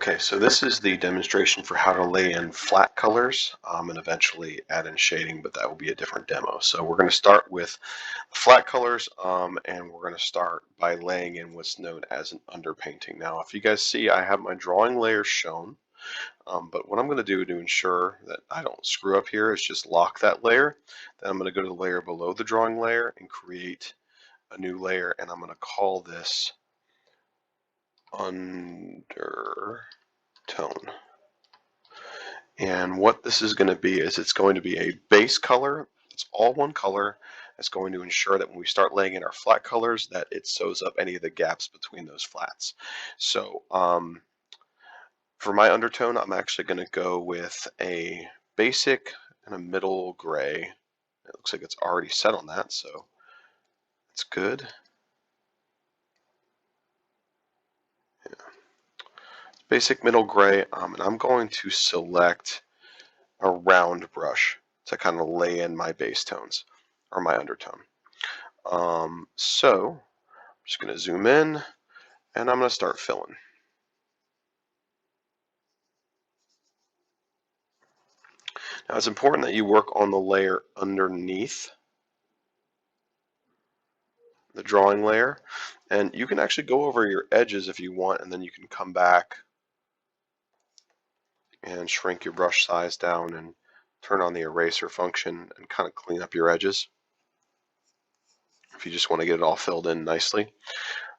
Okay, so this is the demonstration for how to lay in flat colors and eventually add in shading, but that will be a different demo. So we're going to start with flat colors and we're going to start by laying in what's known as an underpainting. Now, if you guys see, I have my drawing layer shown, but what I'm going to do to ensure that I don't screw up here is just lock that layer. Then I'm going to go to the layer below the drawing layer and create a new layer, and I'm going to call this Undertone. And what this is going to be is it's going to be a base color. It's all one color. It's going to ensure that when we start laying in our flat colors that it sews up any of the gaps between those flats. So for my undertone, I'm actually going to go with a basic and a middle gray. It looks like it's already set on that, so it's good. Yeah. Basic middle gray, and I'm going to select a round brush to kind of lay in my base tones or my undertone. So I'm just going to zoom in and I'm going to start filling. Now it's important that you work on the layer underneath the drawing layer, and you can actually go over your edges if you want, and then you can come back and shrink your brush size down and turn on the eraser function and kind of clean up your edges if you just want to get it all filled in nicely.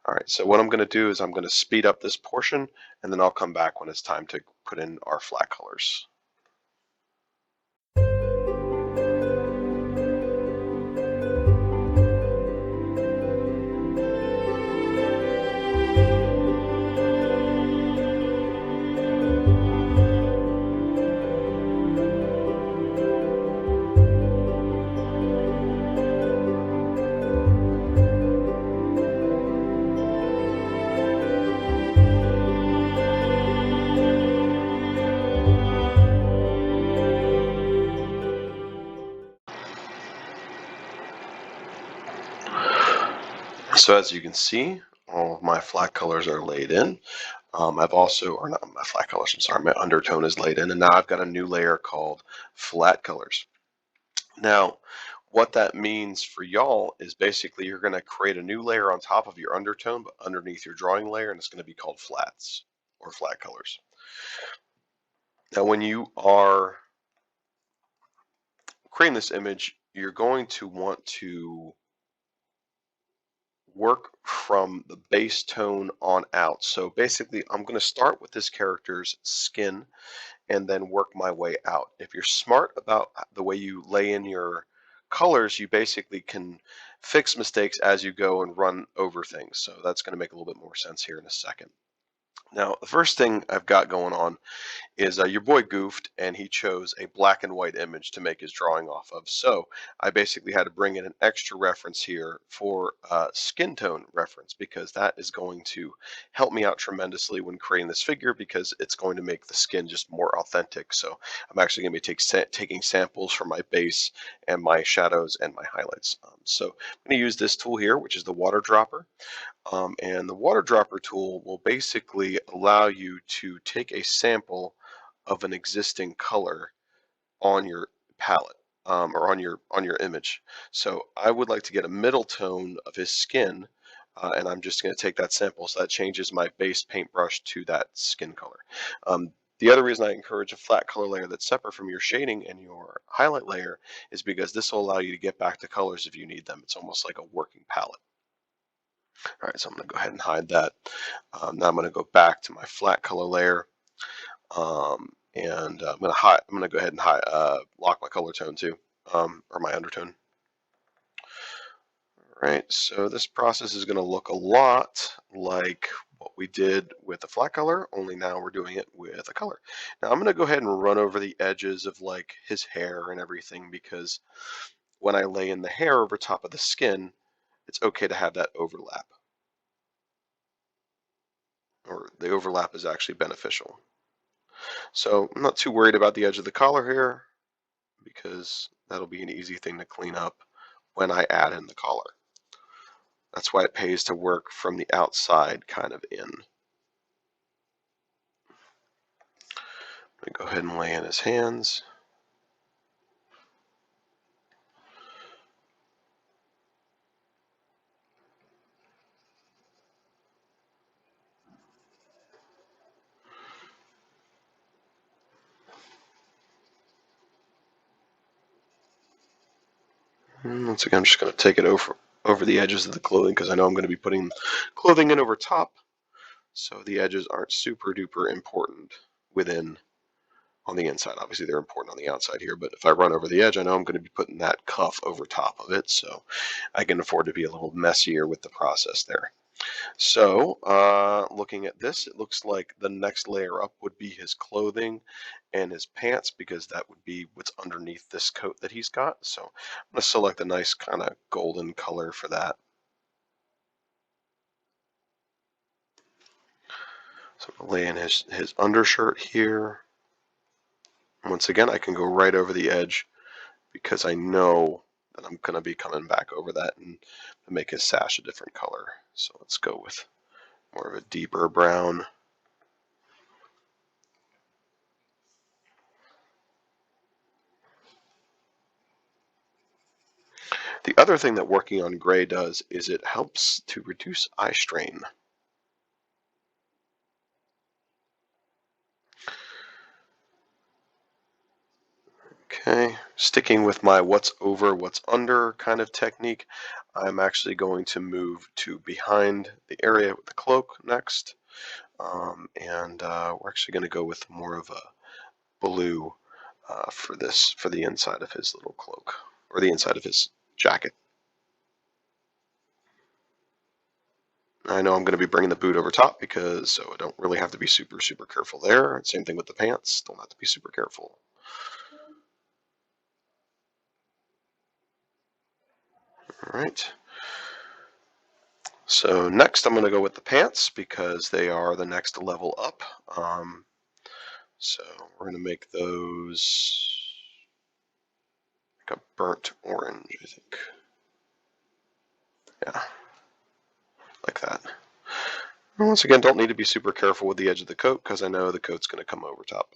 All right, so what I'm going to do is I'm going to speed up this portion, and then I'll come back when it's time to put in our flat colors. So as you can see, all of my flat colors are laid in. I've also, or not my flat colors, I'm sorry, my undertone is laid in, and now I've got a new layer called flat colors. Now, what that means for y'all is basically you're going to create a new layer on top of your undertone, but underneath your drawing layer, and it's going to be called flats or flat colors. Now, when you are creating this image, you're going to want to work from the base tone on out. So basically, I'm going to start with this character's skin and then work my way out. If you're smart about the way you lay in your colors, you basically can fix mistakes as you go and run over things. So that's going to make a little bit more sense here in a second. Now, the first thing I've got going on is your boy goofed and he chose a black and white image to make his drawing off of. So I basically had to bring in an extra reference here for skin tone reference, because that is going to help me out tremendously when creating this figure, because it's going to make the skin just more authentic. So I'm actually going to be taking samples from my base and my shadows and my highlights. So I'm going to use this tool here, which is the water dropper. And the water dropper tool will basically allow you to take a sample of an existing color on your palette or on your image. So I would like to get a middle tone of his skin, and I'm just going to take that sample, so that changes my base paintbrush to that skin color. The other reason I encourage a flat color layer that's separate from your shading and your highlight layer is because this will allow you to get back to colors if you need them. It's almost like a working palette. All right, so I'm going to go ahead and hide that. Now I'm going to go back to my flat color layer, and I'm going to go ahead and lock my color tone too, or my undertone. All right, so this process is going to look a lot like what we did with the flat color, only now we're doing it with a color. Now I'm going to go ahead and run over the edges of like his hair and everything, because when I lay in the hair over top of the skin, it's okay to have that overlap. Or the overlap is actually beneficial. So I'm not too worried about the edge of the collar here, because that'll be an easy thing to clean up when I add in the collar. That's why it pays to work from the outside kind of in. Go ahead and lay in his hands. And once again, I'm just going to take it over the edges of the clothing because I know I'm going to be putting clothing in over top, so the edges aren't super duper important within on the inside. Obviously, they're important on the outside here, but if I run over the edge, I know I'm going to be putting that cuff over top of it, so I can afford to be a little messier with the process there. So, looking at this, it looks like the next layer up would be his clothing and his pants because that would be what's underneath this coat that he's got. So I'm going to select a nice kind of golden color for that. So I'm going to lay in his undershirt here. Once again, I can go right over the edge because I know that I'm going to be coming back over that and make his sash a different color. So let's go with more of a deeper brown. The other thing that working on gray does is it helps to reduce eye strain. Okay, sticking with my what's over, what's under kind of technique, I'm actually going to move to behind the area with the cloak next. We're actually going to go with more of a blue for the inside of his little cloak, or the inside of his jacket. I know I'm going to be bringing the boot over top because so I don't really have to be super, super careful there. Same thing with the pants. Don't have to be super careful. All right. So next I'm going to go with the pants because they are the next level up. So we're going to make those like a burnt orange, I think. Yeah, like that. And once again, don't need to be super careful with the edge of the coat because I know the coat's going to come over top.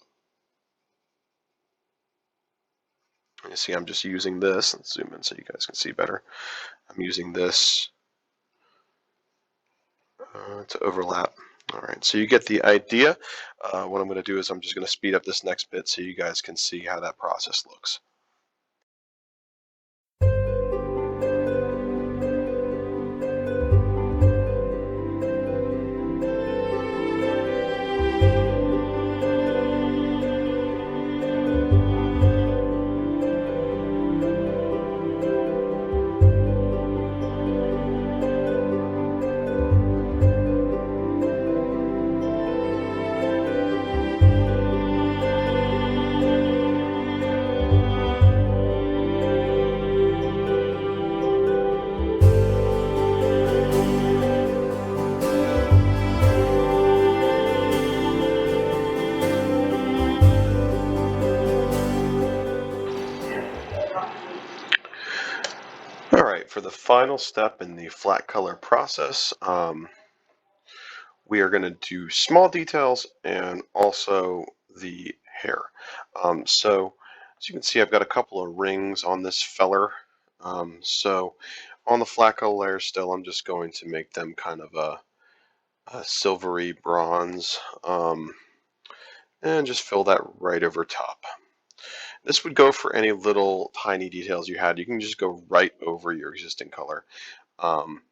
You see, I'm just using this. Let's zoom in so you guys can see better. I'm using this to overlap. All right, so you get the idea. What I'm going to do is I'm just going to speed up this next bit so you guys can see how that process looks. All right, for the final step in the flat color process, we are going to do small details and also the hair. So as you can see, I've got a couple of rings on this feller. So on the flat color layer still, I'm just going to make them kind of a silvery bronze and just fill that right over top. This would go for any little tiny details you had. You can just go right over your existing color. Um,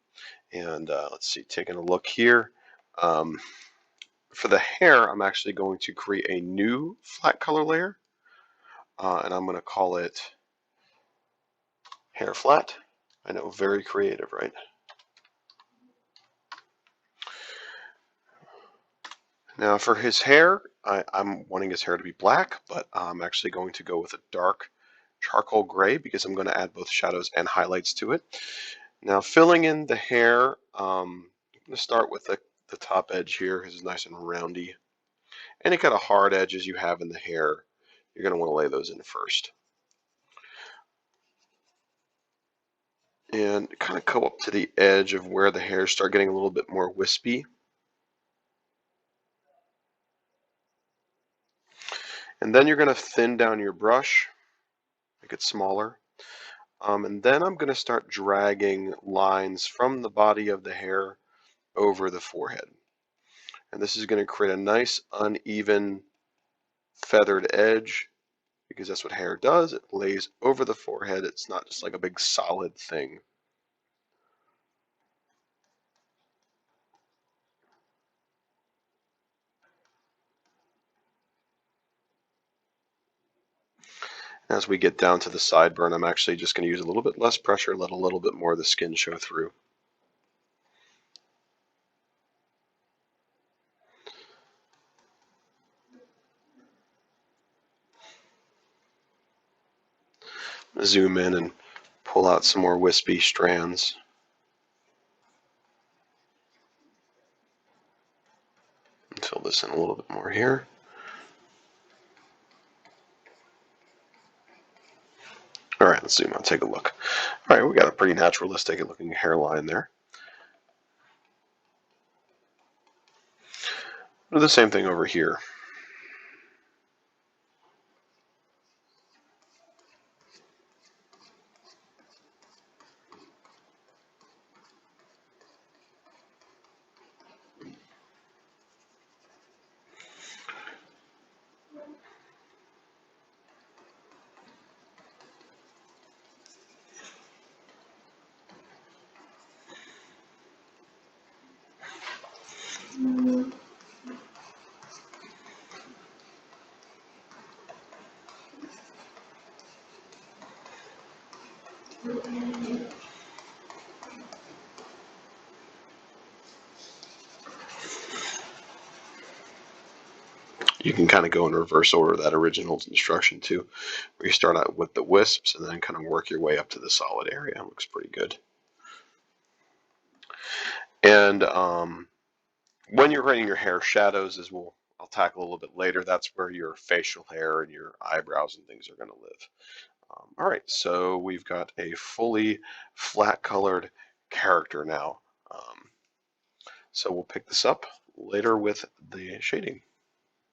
let's see, taking a look here. For the hair, I'm actually going to create a new flat color layer, and I'm going to call it hair flat. I know, very creative, right? Now for his hair, I'm wanting his hair to be black, but I'm actually going to go with a dark charcoal gray because I'm going to add both shadows and highlights to it. Now filling in the hair, I'm going to start with the top edge here because it's nice and roundy. Any kind of hard edges you have in the hair, you're going to want to lay those in first. And kind of go up to the edge of where the hairs start getting a little bit more wispy. And then you're going to thin down your brush, make it smaller. And then I'm going to start dragging lines from the body of the hair over the forehead. And this is going to create a nice uneven feathered edge because that's what hair does. It lays over the forehead. It's not just like a big solid thing. As we get down to the sideburn, I'm actually just going to use a little bit less pressure, let a little bit more of the skin show through. Zoom in and pull out some more wispy strands. Fill this in a little bit more here. All right, let's zoom out, take a look. All right, we got a pretty naturalistic looking hairline there. Do the same thing over here. You can kind of go in reverse order of that original instruction too, where you start out with the wisps and then kind of work your way up to the solid area. It looks pretty good. And when you're writing your hair shadows, as I'll tackle a little bit later, that's where your facial hair and your eyebrows and things are going to live. All right, so we've got a fully flat colored character now. So we'll pick this up later with the shading.